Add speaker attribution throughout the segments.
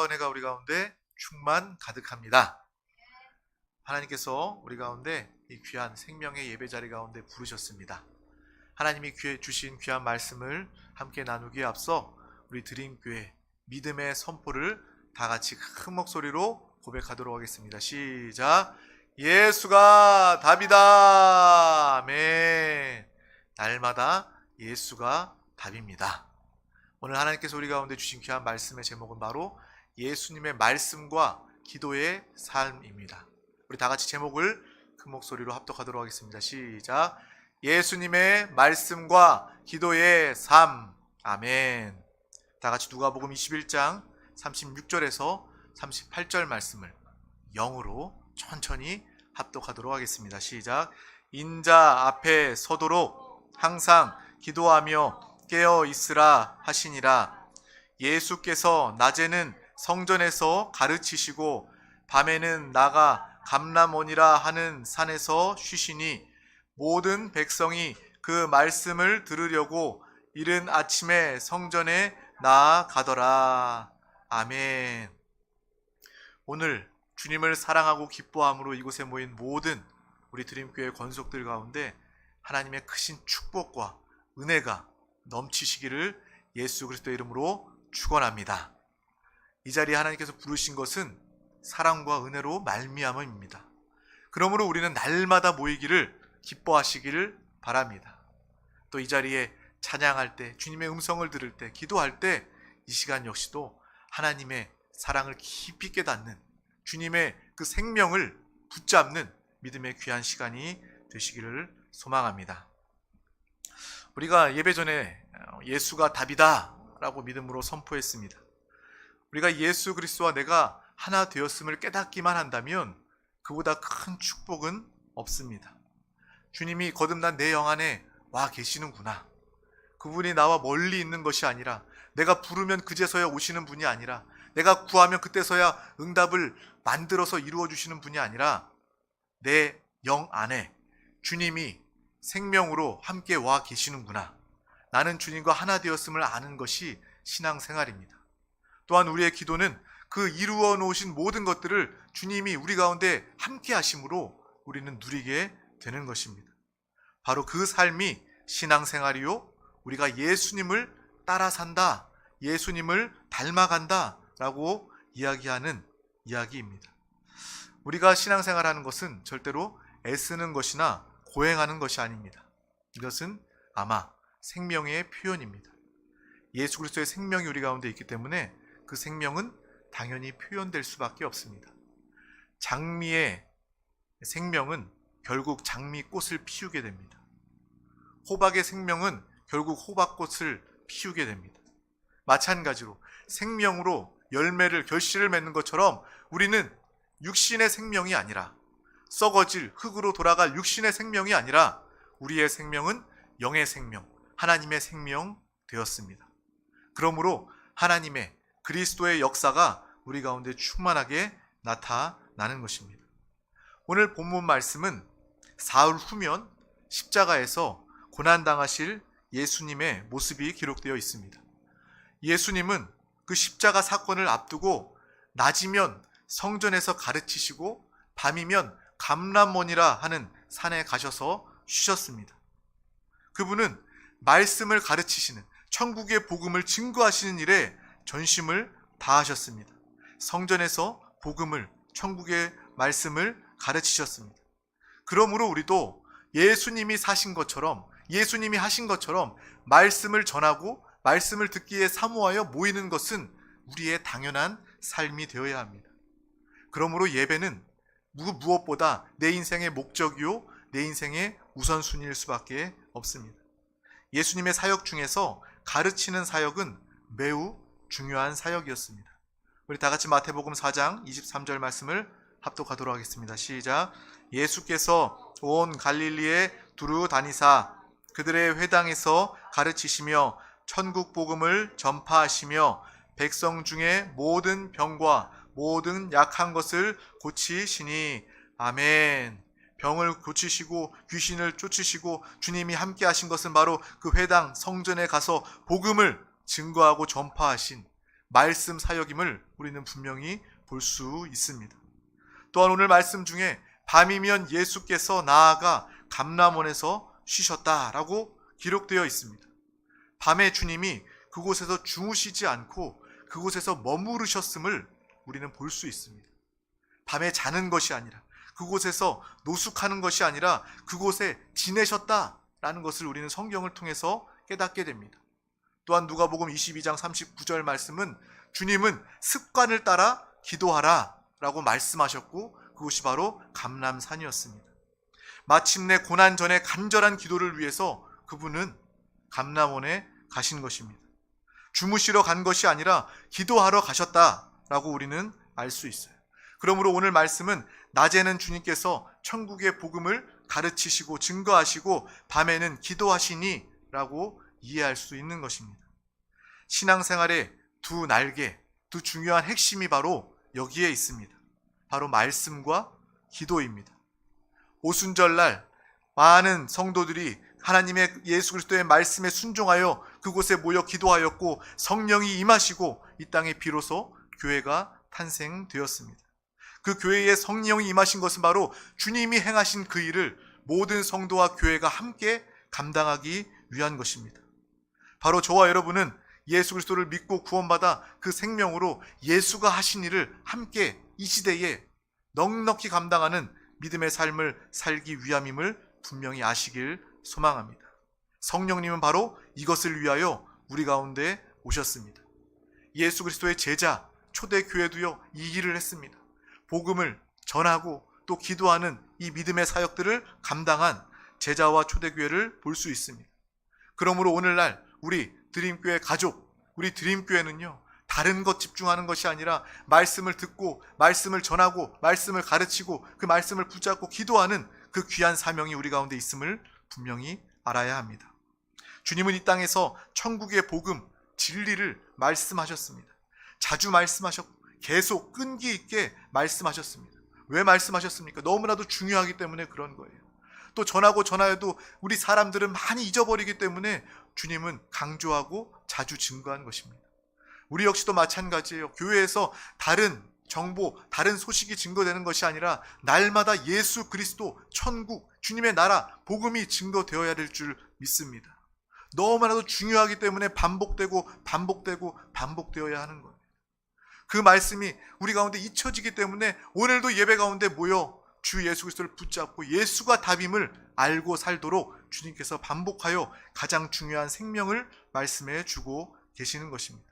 Speaker 1: 사랑과 은혜가 우리 가운데 충만 가득합니다. 하나님께서 우리 가운데 이 귀한 생명의 예배 자리 가운데 부르셨습니다. 하나님이 주신 귀한 말씀을 함께 나누기에 앞서 우리 드림교회 믿음의 선포를 다 같이 큰 목소리로 고백하도록 하겠습니다. 시작. 예수가 답이다. 아멘. 날마다 예수가 답입니다. 오늘 하나님께서 우리 가운데 주신 귀한 말씀의 제목은 바로 예수님의 말씀과 기도의 삶입니다. 우리 다 같이 제목을 큰 목소리로 합독하도록 하겠습니다. 시작. 예수님의 말씀과 기도의 삶. 아멘. 다 같이 누가복음 21장 36절에서 38절 말씀을 영으로 천천히 합독하도록 하겠습니다. 시작. 인자 앞에 서도록 항상 기도하며 깨어 있으라 하시니라. 예수께서 낮에는 성전에서 가르치시고 밤에는 나가 감람원이라 하는 산에서 쉬시니 모든 백성이 그 말씀을 들으려고 이른 아침에 성전에 나아가더라. 아멘. 오늘 주님을 사랑하고 기뻐함으로 이곳에 모인 모든 우리 드림교회 권속들 가운데 하나님의 크신 축복과 은혜가 넘치시기를 예수 그리스도의 이름으로 축원합니다. 이 자리에 하나님께서 부르신 것은 사랑과 은혜로 말미암음입니다. 그러므로 우리는 날마다 모이기를 기뻐하시기를 바랍니다. 또 이 자리에 찬양할 때, 주님의 음성을 들을 때, 기도할 때 이 시간 역시도 하나님의 사랑을 깊이 깨닫는, 주님의 그 생명을 붙잡는 믿음의 귀한 시간이 되시기를 소망합니다. 우리가 예배 전에 예수가 답이다 라고 믿음으로 선포했습니다. 우리가 예수 그리스도와 내가 하나 되었음을 깨닫기만 한다면 그보다 큰 축복은 없습니다. 주님이 거듭난 내 영 안에 와 계시는구나. 그분이 나와 멀리 있는 것이 아니라, 내가 부르면 그제서야 오시는 분이 아니라, 내가 구하면 그때서야 응답을 만들어서 이루어 주시는 분이 아니라 내 영 안에 주님이 생명으로 함께 와 계시는구나. 나는 주님과 하나 되었음을 아는 것이 신앙생활입니다. 또한 우리의 기도는 그 이루어 놓으신 모든 것들을 주님이 우리 가운데 함께 하심으로 우리는 누리게 되는 것입니다. 바로 그 삶이 신앙생활이요, 우리가 예수님을 따라 산다, 예수님을 닮아간다 라고 이야기하는 이야기입니다. 우리가 신앙생활하는 것은 절대로 애쓰는 것이나 고행하는 것이 아닙니다. 이것은 아마 생명의 표현입니다. 예수 그리스도의 생명이 우리 가운데 있기 때문에 그 생명은 당연히 표현될 수밖에 없습니다. 장미의 생명은 결국 장미꽃을 피우게 됩니다. 호박의 생명은 결국 호박꽃을 피우게 됩니다. 마찬가지로 생명으로 열매를, 결실을 맺는 것처럼 우리는 육신의 생명이 아니라, 썩어질 흙으로 돌아갈 육신의 생명이 아니라 우리의 생명은 영의 생명, 하나님의 생명 되었습니다. 그러므로 하나님의 그리스도의 역사가 우리 가운데 충만하게 나타나는 것입니다. 오늘 본문 말씀은 사흘 후면 십자가에서 고난당하실 예수님의 모습이 기록되어 있습니다. 예수님은 그 십자가 사건을 앞두고 낮이면 성전에서 가르치시고 밤이면 감람원이라 하는 산에 가셔서 쉬셨습니다. 그분은 말씀을 가르치시는, 천국의 복음을 증거하시는 일에 전심을 다하셨습니다. 성전에서 복음을, 천국의 말씀을 가르치셨습니다. 그러므로 우리도 예수님이 사신 것처럼, 예수님이 하신 것처럼 말씀을 전하고 말씀을 듣기에 사모하여 모이는 것은 우리의 당연한 삶이 되어야 합니다. 그러므로 예배는 무엇보다 내 인생의 목적이요, 내 인생의 우선순위일 수밖에 없습니다. 예수님의 사역 중에서 가르치는 사역은 매우 중요한 사역이었습니다. 우리 다 같이 마태복음 4장 23절 말씀을 합독하도록 하겠습니다. 시작. 예수께서 온 갈릴리에 두루 다니사 그들의 회당에서 가르치시며 천국 복음을 전파하시며 백성 중에 모든 병과 모든 약한 것을 고치시니. 아멘. 병을 고치시고 귀신을 쫓으시고 주님이 함께 하신 것은 바로 그 회당 성전에 가서 복음을 증거하고 전파하신, 말씀 사역임을 우리는 분명히 볼 수 있습니다. 또한 오늘 말씀 중에 밤이면 예수께서 나아가 감람원에서 쉬셨다라고 기록되어 있습니다. 밤에 주님이 그곳에서 주무시지 않고 그곳에서 머무르셨음을 우리는 볼 수 있습니다. 밤에 자는 것이 아니라, 그곳에서 노숙하는 것이 아니라 그곳에 지내셨다라는 것을 우리는 성경을 통해서 깨닫게 됩니다. 또한 누가복음 22장 39절 말씀은 주님은 습관을 따라 기도하라 라고 말씀하셨고, 그것이 바로 감람산이었습니다. 마침내 고난 전에 간절한 기도를 위해서 그분은 감람원에 가신 것입니다. 주무시러 간 것이 아니라 기도하러 가셨다라고 우리는 알 수 있어요. 그러므로 오늘 말씀은 낮에는 주님께서 천국의 복음을 가르치시고 증거하시고 밤에는 기도하시니 라고 이해할 수 있는 것입니다. 신앙생활의 두 날개, 두 중요한 핵심이 바로 여기에 있습니다. 바로 말씀과 기도입니다. 오순절날 많은 성도들이 하나님의 예수 그리스도의 말씀에 순종하여 그곳에 모여 기도하였고 성령이 임하시고 이 땅에 비로소 교회가 탄생되었습니다. 그 교회에 성령이 임하신 것은 바로 주님이 행하신 그 일을 모든 성도와 교회가 함께 감당하기 위한 것입니다. 바로 저와 여러분은 예수 그리스도를 믿고 구원받아 그 생명으로 예수가 하신 일을 함께 이 시대에 넉넉히 감당하는 믿음의 삶을 살기 위함임을 분명히 아시길 소망합니다. 성령님은 바로 이것을 위하여 우리 가운데 오셨습니다. 예수 그리스도의 제자, 초대교회도요 이 일을 했습니다. 복음을 전하고 또 기도하는 이 믿음의 사역들을 감당한 제자와 초대교회를 볼 수 있습니다. 그러므로 오늘날 우리 드림교회 가족, 우리 드림교회는요 다른 것 집중하는 것이 아니라 말씀을 듣고 말씀을 전하고 말씀을 가르치고 그 말씀을 붙잡고 기도하는 그 귀한 사명이 우리 가운데 있음을 분명히 알아야 합니다. 주님은 이 땅에서 천국의 복음, 진리를 말씀하셨습니다. 자주 말씀하셨고 계속 끈기 있게 말씀하셨습니다. 왜 말씀하셨습니까? 너무나도 중요하기 때문에 그런 거예요. 또 전하여도 우리 사람들은 많이 잊어버리기 때문에 주님은 강조하고 자주 증거한 것입니다. 우리 역시도 마찬가지예요. 교회에서 다른 정보, 다른 소식이 증거되는 것이 아니라 날마다 예수 그리스도, 천국, 주님의 나라, 복음이 증거되어야 될 줄 믿습니다. 너무나도 중요하기 때문에 반복되어야 하는 거예요. 그 말씀이 우리 가운데 잊혀지기 때문에 오늘도 예배 가운데 모여 주 예수 그리스도를 붙잡고 예수가 답임을 알고 살도록 주님께서 반복하여 가장 중요한 생명을 말씀해 주고 계시는 것입니다.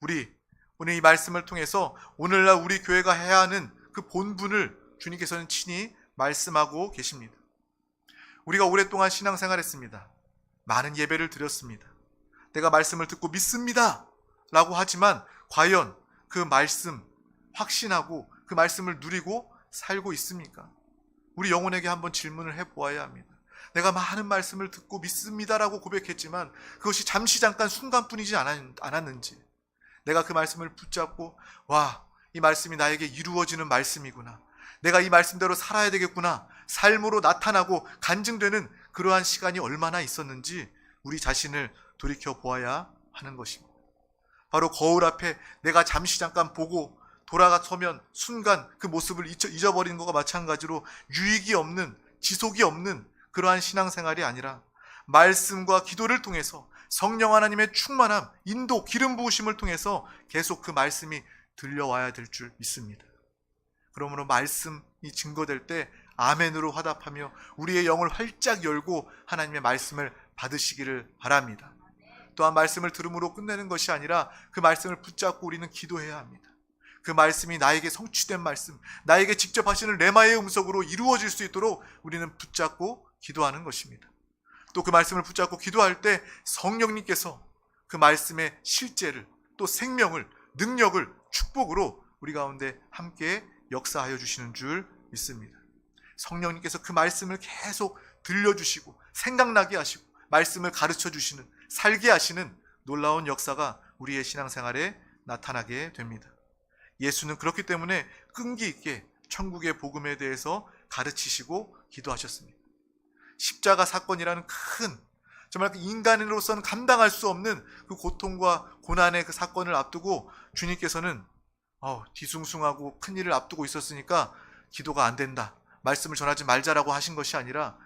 Speaker 1: 우리 오늘 이 말씀을 통해서 오늘날 우리 교회가 해야 하는 그 본분을 주님께서는 친히 말씀하고 계십니다. 우리가 오랫동안 신앙생활했습니다. 많은 예배를 드렸습니다. 내가 말씀을 듣고 믿습니다 라고 하지만 과연 그 말씀 확신하고 그 말씀을 누리고 살고 있습니까? 우리 영혼에게 한번 질문을 해보아야 합니다. 내가 많은 말씀을 듣고 믿습니다라고 고백했지만 그것이 잠시 잠깐 순간뿐이지 않았는지, 내가 그 말씀을 붙잡고 이 말씀이 나에게 이루어지는 말씀이구나, 내가 이 말씀대로 살아야 되겠구나, 삶으로 나타나고 간증되는 그러한 시간이 얼마나 있었는지 우리 자신을 돌이켜 보아야 하는 것입니다. 바로 거울 앞에 내가 잠시 잠깐 보고 돌아서면 순간 그 모습을 잊어버리는 것과 마찬가지로 유익이 없는, 지속이 없는 그러한 신앙생활이 아니라 말씀과 기도를 통해서 성령 하나님의 충만함, 인도, 기름 부으심을 통해서 계속 그 말씀이 들려와야 될 줄 믿습니다. 그러므로 말씀이 증거될 때 아멘으로 화답하며 우리의 영을 활짝 열고 하나님의 말씀을 받으시기를 바랍니다. 또한 말씀을 들음으로 끝내는 것이 아니라 그 말씀을 붙잡고 우리는 기도해야 합니다. 그 말씀이 나에게 성취된 말씀, 나에게 직접 하시는 레마의 음성으로 이루어질 수 있도록 우리는 붙잡고 기도하는 것입니다. 또 그 말씀을 붙잡고 기도할 때 성령님께서 그 말씀의 실제를, 또 생명을, 능력을, 축복으로 우리 가운데 함께 역사하여 주시는 줄 믿습니다. 성령님께서 그 말씀을 계속 들려주시고 생각나게 하시고 말씀을 가르쳐 주시는, 살게 하시는 놀라운 역사가 우리의 신앙생활에 나타나게 됩니다. 예수는 그렇기 때문에 끈기 있게 천국의 복음에 대해서 가르치시고 기도하셨습니다. 십자가 사건이라는 큰 정말 그 인간으로서는 감당할 수 없는 그 고통과 고난의 그 사건을 앞두고 주님께서는 뒤숭숭하고 큰 일을 앞두고 있었으니까 기도가 안 된다, 말씀을 전하지 말자라고 하신 것이 아니라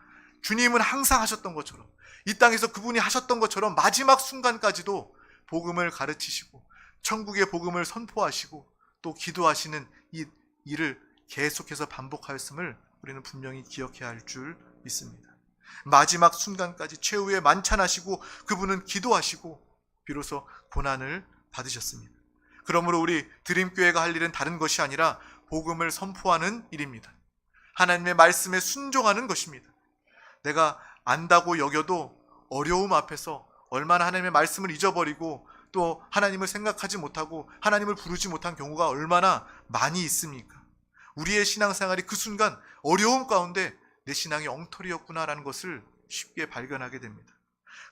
Speaker 1: 주님은 항상 하셨던 것처럼, 이 땅에서 그분이 하셨던 것처럼 마지막 순간까지도 복음을 가르치시고 천국의 복음을 선포하시고 또 기도하시는 이 일을 계속해서 반복하였음을 우리는 분명히 기억해야 할 줄 믿습니다. 마지막 순간까지 최후의 만찬하시고 그분은 기도하시고 비로소 고난을 받으셨습니다. 그러므로 우리 드림교회가 할 일은 다른 것이 아니라 복음을 선포하는 일입니다. 하나님의 말씀에 순종하는 것입니다. 내가 안다고 여겨도 어려움 앞에서 얼마나 하나님의 말씀을 잊어버리고 또 하나님을 생각하지 못하고 하나님을 부르지 못한 경우가 얼마나 많이 있습니까? 우리의 신앙생활이 그 순간 어려움 가운데 내 신앙이 엉터리였구나라는 것을 쉽게 발견하게 됩니다.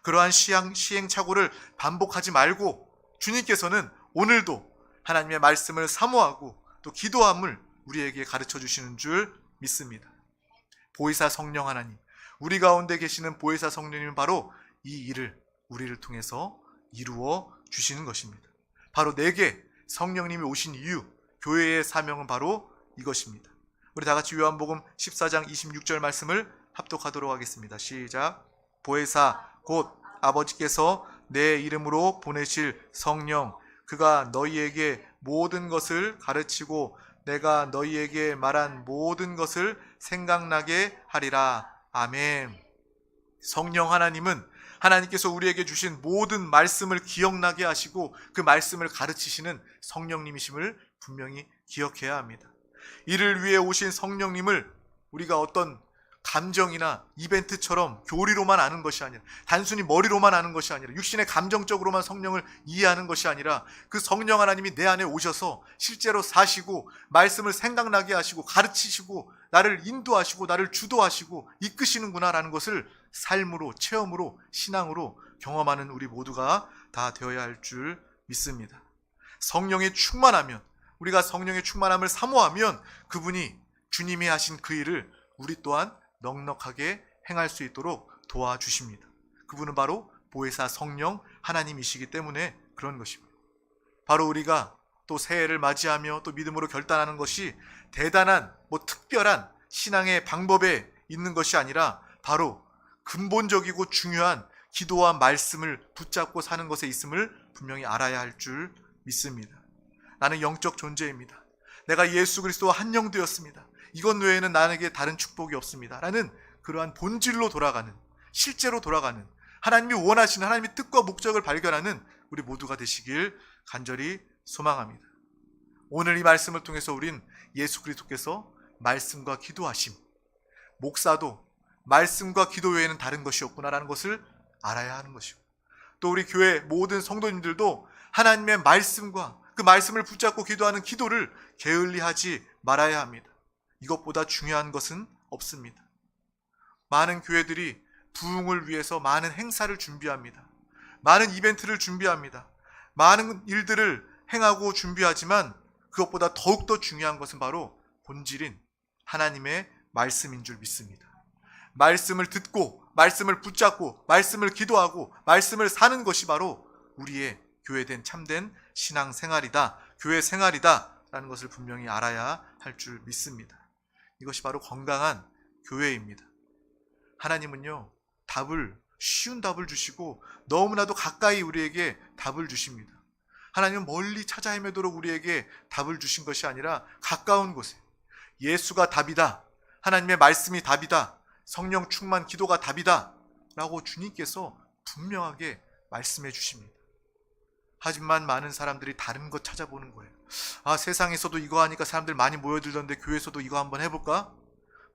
Speaker 1: 그러한 시행착오를 반복하지 말고 주님께서는 오늘도 하나님의 말씀을 사모하고 또 기도함을 우리에게 가르쳐 주시는 줄 믿습니다. 보혜사 성령 하나님, 우리 가운데 계시는 보혜사 성령님은 바로 이 일을 우리를 통해서 이루어 주시는 것입니다. 바로 내게 성령님이 오신 이유, 교회의 사명은 바로 이것입니다. 우리 다 같이 요한복음 14장 26절 말씀을 합독하도록 하겠습니다. 시작. 보혜사 곧 아버지께서 내 이름으로 보내실 성령, 그가 너희에게 모든 것을 가르치고 내가 너희에게 말한 모든 것을 생각나게 하리라. 아멘. 성령 하나님은 하나님께서 우리에게 주신 모든 말씀을 기억나게 하시고 그 말씀을 가르치시는 성령님이심을 분명히 기억해야 합니다. 이를 위해 오신 성령님을 우리가 어떤 감정이나 이벤트처럼 교리로만 아는 것이 아니라, 단순히 머리로만 아는 것이 아니라, 육신의 감정적으로만 성령을 이해하는 것이 아니라 그 성령 하나님이 내 안에 오셔서 실제로 사시고 말씀을 생각나게 하시고 가르치시고 나를 인도하시고 나를 주도하시고 이끄시는구나라는 것을 삶으로, 체험으로, 신앙으로 경험하는 우리 모두가 다 되어야 할 줄 믿습니다. 성령에 충만하면, 우리가 성령의 충만함을 사모하면 그분이 주님이 하신 그 일을 우리 또한 넉넉하게 행할 수 있도록 도와주십니다. 그분은 바로 보혜사 성령 하나님이시기 때문에 그런 것입니다. 바로 우리가 또 새해를 맞이하며 또 믿음으로 결단하는 것이 대단한 특별한 신앙의 방법에 있는 것이 아니라 바로 근본적이고 중요한 기도와 말씀을 붙잡고 사는 것에 있음을 분명히 알아야 할 줄 믿습니다. 나는 영적 존재입니다. 내가 예수 그리스도와 한 영 되었습니다. 이것 외에는 나에게 다른 축복이 없습니다. 라는 그러한 본질로 돌아가는, 실제로 돌아가는, 하나님이 원하시는 하나님의 뜻과 목적을 발견하는 우리 모두가 되시길 간절히 소망합니다. 오늘 이 말씀을 통해서 우린 예수 그리스도께서 말씀과 기도하심, 목사도 말씀과 기도 외에는 다른 것이 없구나라는 것을 알아야 하는 것이고, 또 우리 교회 모든 성도님들도 하나님의 말씀과 그 말씀을 붙잡고 기도하는 기도를 게을리하지 말아야 합니다. 이것보다 중요한 것은 없습니다. 많은 교회들이 부흥을 위해서 많은 행사를 준비합니다. 많은 이벤트를 준비합니다. 많은 일들을 행하고 준비하지만 그것보다 더욱더 중요한 것은 바로 본질인 하나님의 말씀인 줄 믿습니다. 말씀을 듣고 말씀을 붙잡고 말씀을 기도하고 말씀을 사는 것이 바로 우리의 교회된 참된 신앙생활이다, 교회 생활이다 라는 것을 분명히 알아야 할 줄 믿습니다. 이것이 바로 건강한 교회입니다. 하나님은요, 쉬운 답을 주시고 너무나도 가까이 우리에게 답을 주십니다. 하나님은 멀리 찾아 헤매도록 우리에게 답을 주신 것이 아니라 가까운 곳에 예수가 답이다, 하나님의 말씀이 답이다, 성령 충만 기도가 답이다 라고 주님께서 분명하게 말씀해 주십니다. 하지만 많은 사람들이 다른 것 찾아보는 거예요. 세상에서도 이거 하니까 사람들 많이 모여들던데 교회에서도 이거 한번 해볼까?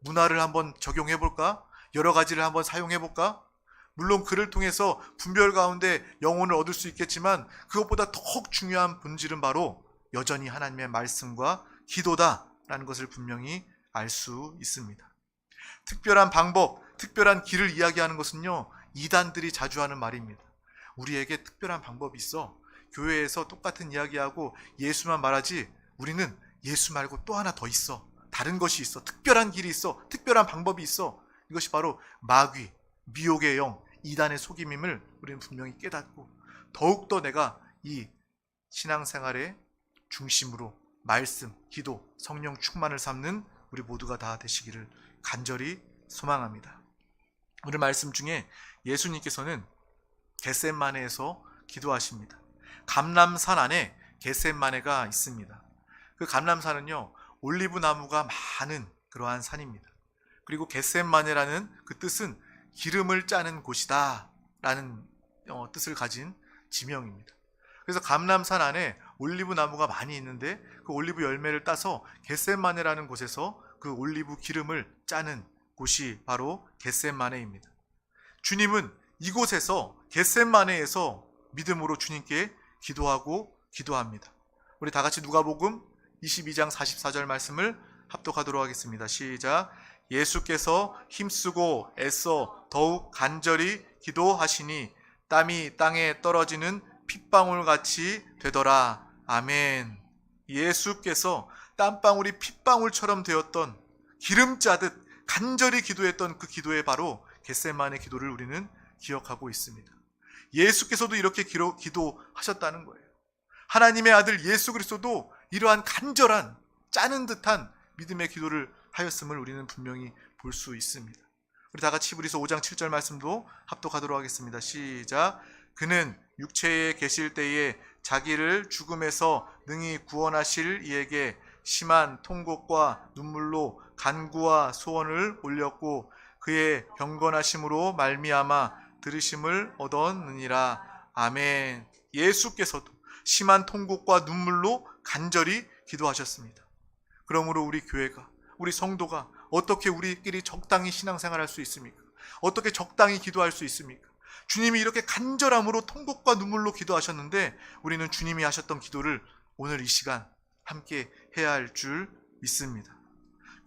Speaker 1: 문화를 한번 적용해볼까? 여러 가지를 한번 사용해볼까? 물론 그를 통해서 분별 가운데 영혼을 얻을 수 있겠지만 그것보다 더욱 중요한 본질은 바로 여전히 하나님의 말씀과 기도다라는 것을 분명히 알 수 있습니다. 특별한 방법, 특별한 길을 이야기하는 것은요, 이단들이 자주 하는 말입니다. 우리에게 특별한 방법이 있어. 교회에서 똑같은 이야기하고 예수만 말하지 우리는 예수 말고 또 하나 더 있어. 다른 것이 있어. 특별한 길이 있어. 특별한 방법이 있어. 이것이 바로 마귀, 미혹의 영, 이단의 속임임을 우리는 분명히 깨닫고 더욱더 내가 이 신앙생활의 중심으로 말씀, 기도, 성령 충만을 삼는 우리 모두가 다 되시기를 간절히 소망합니다. 오늘 말씀 중에 예수님께서는 겟세마네에서 기도하십니다. 감람산 안에 겟세마네가 있습니다. 그 감람산은요, 올리브 나무가 많은 그러한 산입니다. 그리고 겟세마네라는 그 뜻은 기름을 짜는 곳이다 라는 뜻을 가진 지명입니다. 그래서 감람산 안에 올리브 나무가 많이 있는데 그 올리브 열매를 따서 겟세마네라는 곳에서 그 올리브 기름을 짜는 곳이 바로 겟세마네입니다. 주님은 이곳에서 겟세마네에서 믿음으로 주님께 기도하고 기도합니다. 우리 다 같이 누가복음 22장 44절 말씀을 합독하도록 하겠습니다. 시작. 예수께서 힘쓰고 애써 더욱 간절히 기도하시니 땀이 땅에 떨어지는 핏방울같이 되더라. 아멘. 예수께서 땀방울이 핏방울처럼 되었던, 기름 짜듯 간절히 기도했던 그 기도에 바로 겟세마네 기도를 우리는 기억하고 있습니다. 예수께서도 이렇게 기도하셨다는 거예요. 하나님의 아들 예수 그리스도도 이러한 간절한 짜는 듯한 믿음의 기도를 하였음을 우리는 분명히 볼 수 있습니다. 우리 다 같이 히브리서 5장 7절 말씀도 합독하도록 하겠습니다. 시작. 그는 육체에 계실 때에 자기를 죽음에서 능히 구원하실 이에게 심한 통곡과 눈물로 간구와 소원을 올렸고 그의 경건하심으로 말미암아 들으심을 얻었느니라. 아멘. 예수께서도 심한 통곡과 눈물로 간절히 기도하셨습니다. 그러므로 우리 교회가, 우리 성도가 어떻게 우리끼리 적당히 신앙생활할 수 있습니까? 어떻게 적당히 기도할 수 있습니까? 주님이 이렇게 간절함으로 통곡과 눈물로 기도하셨는데 우리는 주님이 하셨던 기도를 오늘 이 시간 함께 해야 할 줄 믿습니다.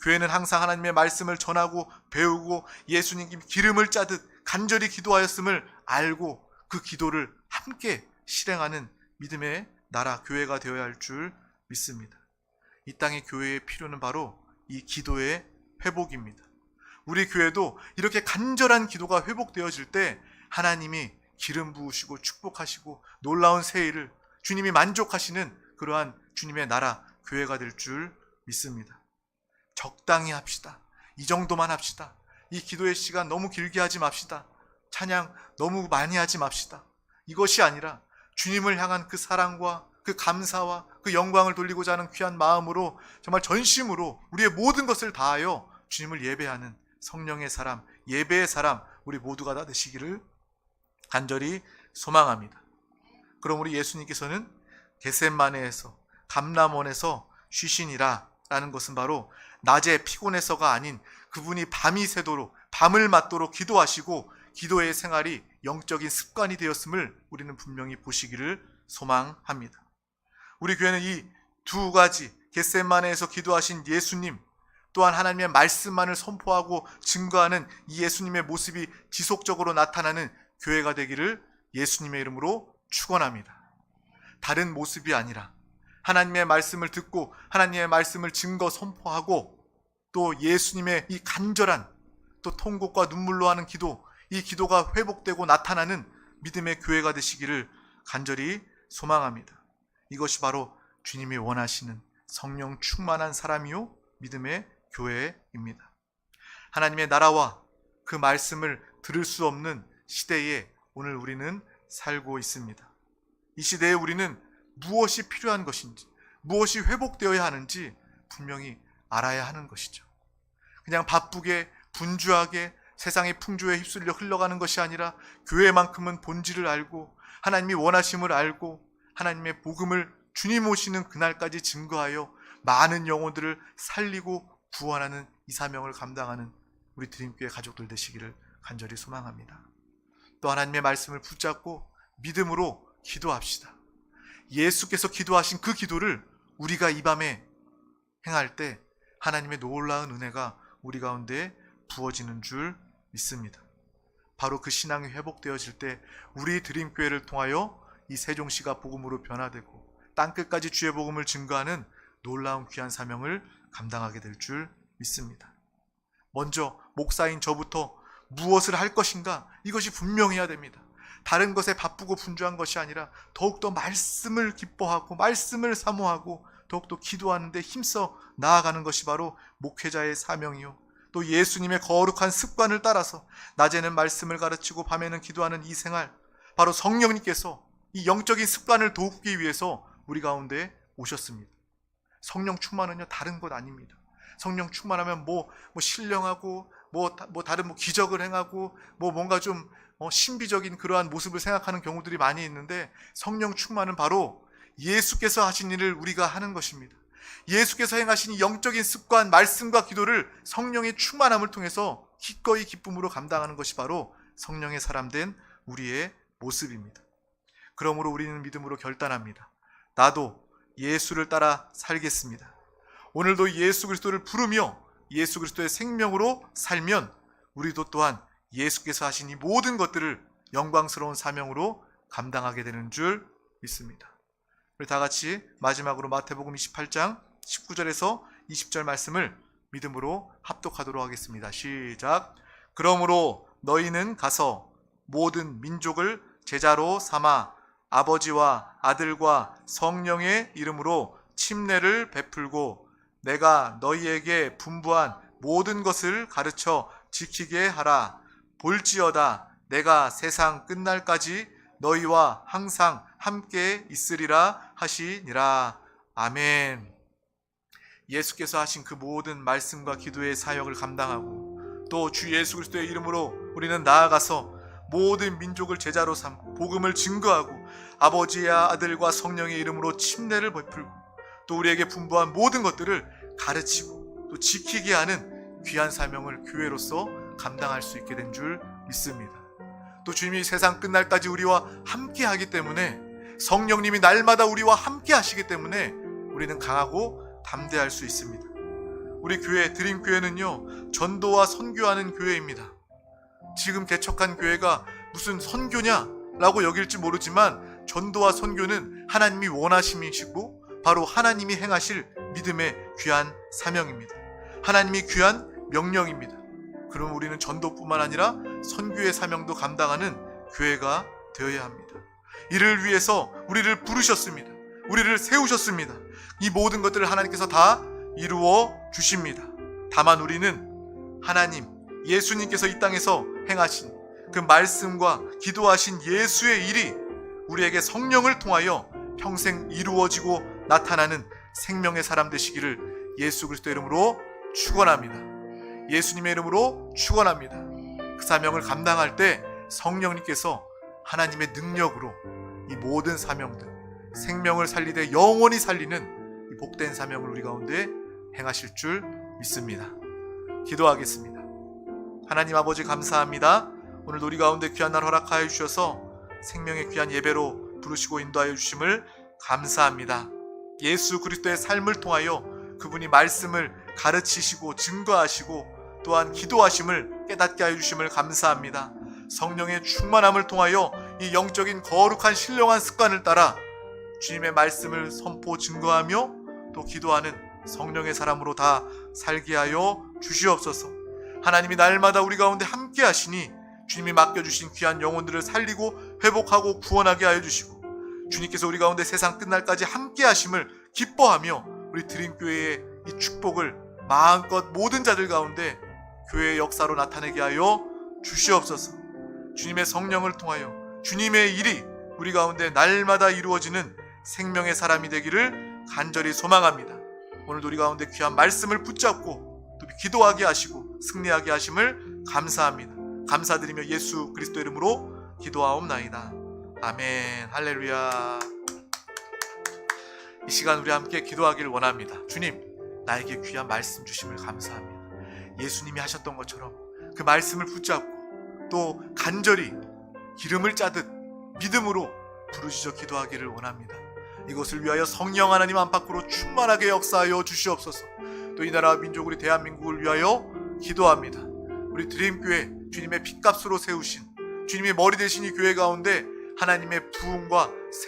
Speaker 1: 교회는 항상 하나님의 말씀을 전하고 배우고 예수님 기름을 짜듯 간절히 기도하였음을 알고 그 기도를 함께 실행하는 믿음의 나라 교회가 되어야 할 줄 믿습니다. 이 땅의 교회의 필요는 바로 이 기도의 회복입니다. 우리 교회도 이렇게 간절한 기도가 회복되어질 때 하나님이 기름 부으시고 축복하시고 놀라운 새 일을 주님이 만족하시는 그러한 주님의 나라 교회가 될 줄 믿습니다. 적당히 합시다. 이 정도만 합시다. 이 기도의 시간 너무 길게 하지 맙시다. 찬양 너무 많이 하지 맙시다. 이것이 아니라 주님을 향한 그 사랑과 그 감사와 그 영광을 돌리고자 하는 귀한 마음으로 정말 전심으로 우리의 모든 것을 다하여 주님을 예배하는 성령의 사람, 예배의 사람 우리 모두가 다 되시기를 간절히 소망합니다. 그럼 우리 예수님께서는 겟세마네에서 감람원에서 쉬시니라 라는 것은 바로 낮에 피곤해서가 아닌 그분이 밤이 새도록 밤을 맞도록 기도하시고 기도의 생활이 영적인 습관이 되었음을 우리는 분명히 보시기를 소망합니다. 우리 교회는 이 두 가지 겟세마네에서 기도하신 예수님 또한 하나님의 말씀만을 선포하고 증거하는 이 예수님의 모습이 지속적으로 나타나는 교회가 되기를 예수님의 이름으로 축원합니다. 다른 모습이 아니라 하나님의 말씀을 듣고 하나님의 말씀을 증거 선포하고 또 예수님의 이 간절한 또 통곡과 눈물로 하는 기도, 이 기도가 회복되고 나타나는 믿음의 교회가 되시기를 간절히 소망합니다. 이것이 바로 주님이 원하시는 성령 충만한 사람이요 믿음의 교회입니다. 하나님의 나라와 그 말씀을 들을 수 없는 시대에 오늘 우리는 살고 있습니다. 이 시대에 우리는 무엇이 필요한 것인지, 무엇이 회복되어야 하는지 분명히 알아야 하는 것이죠. 그냥 바쁘게 분주하게 세상의 풍조에 휩쓸려 흘러가는 것이 아니라 교회만큼은 본질을 알고 하나님이 원하심을 알고 하나님의 복음을 주님 오시는 그날까지 증거하여 많은 영혼들을 살리고 구원하는 이 사명을 감당하는 우리 드림교회 가족들 되시기를 간절히 소망합니다. 또 하나님의 말씀을 붙잡고 믿음으로 기도합시다. 예수께서 기도하신 그 기도를 우리가 이 밤에 행할 때 하나님의 놀라운 은혜가 우리 가운데 부어지는 줄 믿습니다. 바로 그 신앙이 회복되어질 때 우리 드림교회를 통하여 이 세종시가 복음으로 변화되고 땅끝까지 주의 복음을 증거하는 놀라운 귀한 사명을 감당하게 될 줄 믿습니다. 먼저 목사인 저부터 무엇을 할 것인가, 이것이 분명해야 됩니다. 다른 것에 바쁘고 분주한 것이 아니라 더욱더 말씀을 기뻐하고 말씀을 사모하고 더욱더 기도하는데 힘써 나아가는 것이 바로 목회자의 사명이요, 또 예수님의 거룩한 습관을 따라서 낮에는 말씀을 가르치고 밤에는 기도하는 이 생활, 바로 성령님께서 이 영적인 습관을 돕기 위해서 우리 가운데 오셨습니다. 성령 충만은요, 다른 것 아닙니다. 성령 충만하면 신령하고 다른 기적을 행하고 뭔가 좀 신비적인 그러한 모습을 생각하는 경우들이 많이 있는데, 성령 충만은 바로 예수께서 하신 일을 우리가 하는 것입니다. 예수께서 행하신 이 영적인 습관, 말씀과 기도를 성령의 충만함을 통해서 기꺼이 기쁨으로 감당하는 것이 바로 성령의 사람 된 우리의 모습입니다. 그러므로 우리는 믿음으로 결단합니다. 나도 예수를 따라 살겠습니다. 오늘도 예수 그리스도를 부르며 예수 그리스도의 생명으로 살면 우리도 또한 예수께서 하신 이 모든 것들을 영광스러운 사명으로 감당하게 되는 줄 믿습니다. 우리 다 같이 마지막으로 마태복음 28장 19절에서 20절 말씀을 믿음으로 합독하도록 하겠습니다. 시작. 그러므로 너희는 가서 모든 민족을 제자로 삼아 아버지와 아들과 성령의 이름으로 침례를 베풀고 내가 너희에게 분부한 모든 것을 가르쳐 지키게 하라. 볼지어다 내가 세상 끝날까지 너희와 항상 함께 있으리라 하시니라. 아멘. 예수께서 하신 그 모든 말씀과 기도의 사역을 감당하고 또 주 예수 그리스도의 이름으로 우리는 나아가서 모든 민족을 제자로 삼고 복음을 증거하고 아버지와 아들과 성령의 이름으로 침례를 베풀고 또 우리에게 분부한 모든 것들을 가르치고 또 지키게 하는 귀한 사명을 교회로서 감당할 수 있게 된 줄 믿습니다. 또 주님이 세상 끝날까지 우리와 함께 하기 때문에, 성령님이 날마다 우리와 함께 하시기 때문에 우리는 강하고 담대할 수 있습니다. 우리 교회 드림교회는요, 전도와 선교하는 교회입니다. 지금 개척한 교회가 무슨 선교냐 라고 여길지 모르지만 전도와 선교는 하나님이 원하심이시고 바로 하나님이 행하실 믿음의 귀한 사명입니다. 하나님이 귀한 명령입니다. 그럼 우리는 전도뿐만 아니라 선교의 사명도 감당하는 교회가 되어야 합니다. 이를 위해서 우리를 부르셨습니다. 우리를 세우셨습니다. 이 모든 것들을 하나님께서 다 이루어 주십니다. 다만 우리는 하나님, 예수님께서 이 땅에서 행하신 그 말씀과 기도하신 예수의 일이 우리에게 성령을 통하여 평생 이루어지고 나타나는 생명의 사람 되시기를 예수 그리스도 이름으로 축원합니다. 예수님의 이름으로 축원합니다. 그 사명을 감당할 때 성령님께서 하나님의 능력으로 이 모든 사명들, 생명을 살리되 영원히 살리는 이 복된 사명을 우리 가운데 행하실 줄 믿습니다. 기도하겠습니다. 하나님 아버지 감사합니다. 오늘도 우리 가운데 귀한 날 허락하여 주셔서 생명의 귀한 예배로 부르시고 인도하여 주심을 감사합니다. 예수 그리스도의 삶을 통하여 그분이 말씀을 가르치시고 증거하시고 또한 기도하심을 깨닫게 하여 주심을 감사합니다. 성령의 충만함을 통하여 이 영적인 거룩한 신령한 습관을 따라 주님의 말씀을 선포 증거하며 또 기도하는 성령의 사람으로 다 살게 하여 주시옵소서. 하나님이 날마다 우리 가운데 함께 하시니 주님이 맡겨주신 귀한 영혼들을 살리고 회복하고 구원하게 하여 주시고 주님께서 우리 가운데 세상 끝날까지 함께 하심을 기뻐하며 우리 드림교회의 이 축복을 마음껏 모든 자들 가운데 교회의 역사로 나타내게 하여 주시옵소서. 주님의 성령을 통하여 주님의 일이 우리 가운데 날마다 이루어지는 생명의 사람이 되기를 간절히 소망합니다. 오늘도 우리 가운데 귀한 말씀을 붙잡고 또 기도하게 하시고 승리하게 하심을 감사합니다. 감사드리며 예수 그리스도 이름으로 기도하옵나이다. 아멘. 할렐루야. 이 시간 우리 함께 기도하기를 원합니다. 주님, 나에게 귀한 말씀 주심을 감사합니다. 예수님이 하셨던 것처럼 그 말씀을 붙잡고 또 간절히 기름을 짜듯 믿음으로 부르짖어 기도하기를 원합니다. 이것을 위하여 성령 하나님 안팎으로 충만하게 역사하여 주시옵소서. 또 이 나라와 민족 우리 대한민국을 위하여 기도합니다. 우리 드림교회 주님의 핏값으로 세우신 주님의 머리 되신 이 교회 가운데 하나님의 부흥과 새